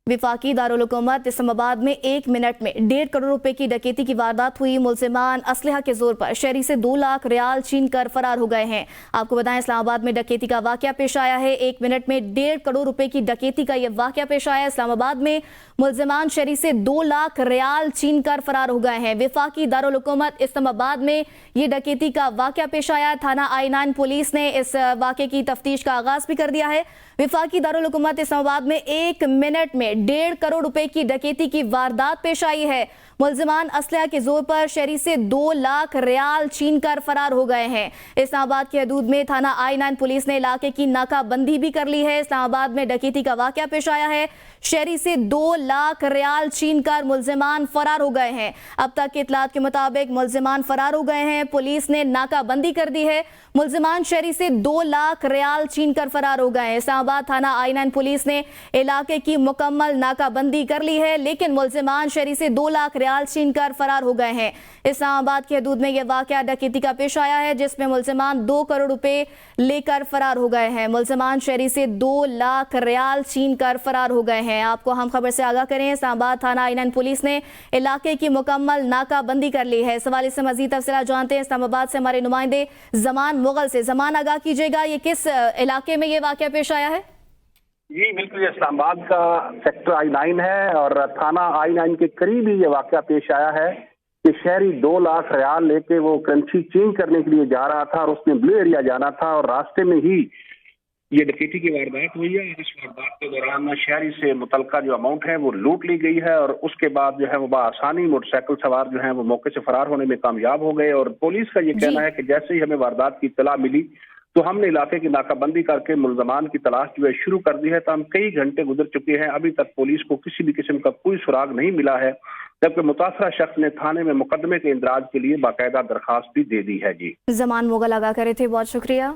विफाकी दारुल हुकूमत इस्लामाबाद में 1 मिनट में 1.5 करोड़ रुपए की डकैती की वारदात हुई। मुलजिमान असलहा के जोर पर शहरी से 2 लाख रियाल छीन कर फरार हो गए हैं। आपको बताएं, इस्लामाबाद में डकैती का वाकया पेश आया है। 1 मिनट में 1.5 करोड़ रुपए की डकैती का यह वाकया पेश आया है। इस्लामाबाद में मुलजिमान शहरी से 2 लाख रियाल छीन कर फरार हो गए हैं। विफाकी दारुल हुकूमत इस्लामाबाद में ये डकैती का वाकया पेश आया। थाना I9 पुलिस ने इस वाकये की तफ्तीश का आगाज भी कर दिया है। विफाकी दारुल हुकूमत इस्लामाबाद में 1 मिनट में 1.5 करोड़ रुपए की डकैती की वारदात पेश आई है। मुलजिमान असलहा के जोर पर शहरी से 2 लाख रियाल छीन कर फरार हो गए हैं। इस्लामाबाद की हदूद में थाना I9 पुलिस ने इलाके की नाकाबंदी भी कर ली है। इस्लामाबाद में डकैती का वाकया पेश आया है। शहरी से 2 लाख रियाल छीन कर मुलजिमान फरार हो गए हैं। अब तक के इतलात के मुताबिक मुलजिमान फरार हो गए हैं। पुलिस ने नाकाबंदी कर दी है। मुलजिमान शहरी से 2 लाख रियाल छीन कर फरार हो गए हैं। इस्लामाबाद थाना I9 पुलिस ने इलाके की मुकम्मल नाकाबंदी कर ली है, लेकिन मुलजिमान शहरी से 2 लाख रियाल छीन कर फरार हो गए हैं। इस्लामाबाद की हदूद में यह वाकया डकैती का पेश आया है, जिसमें मुलजिमान 2 करोड़ रुपए लेकर फरार हो गए हैं। मुलजिमान शहरी से 2 लाख रियाल छीन कर फरार हो गए हैं। आपको हम खबर से आगाह करें, इस्लामाबाद थाना I9 पुलिस ने इलाके की मुकम्मल नाकाबंदी कर ली है। इस हवाले से मजीद तफसीलात जानते हैं इस्लामाबाद से हमारे नुमाइंदे जमान मुगल से। जमान, आगाह कीजिएगा, ये किस इलाके में ये वाकया पेश आया है? जी बिल्कुल, ये इस्लामाबाद का सेक्टर I9 है और थाना I9 के करीब ही ये वाकया पेश आया है कि शहरी 2 लाख रियाल लेके वो करेंसी चेंज करने के लिए जा रहा था और उसने ब्लू एरिया जाना था और रास्ते में ही ये डकैती की वारदात हुई है। इस वारदात के दौरान शहरी से मुतलका जो अमाउंट है वो लूट ली गई है और उसके बाद जो है वो बआसानी मोटरसाइकिल सवार जो है वो मौके से फरार होने में कामयाब हो गए। और पुलिस का ये कहना है कि जैसे ही हमें वारदात की इत्तला मिली तो हमने इलाके की नाकाबंदी करके मुलजमान की तलाश जो है शुरू कर दी है। तो हम कई घंटे गुजर चुके हैं, अभी तक पुलिस को किसी भी किस्म का कोई सुराग नहीं मिला है, जबकि मुतासरा शख्स ने थाने में मुकदमे के इंदराज के लिए बाकायदा दरखास्त भी दे दी है। जी जमान मुगल आगाह करे थे, बहुत शुक्रिया।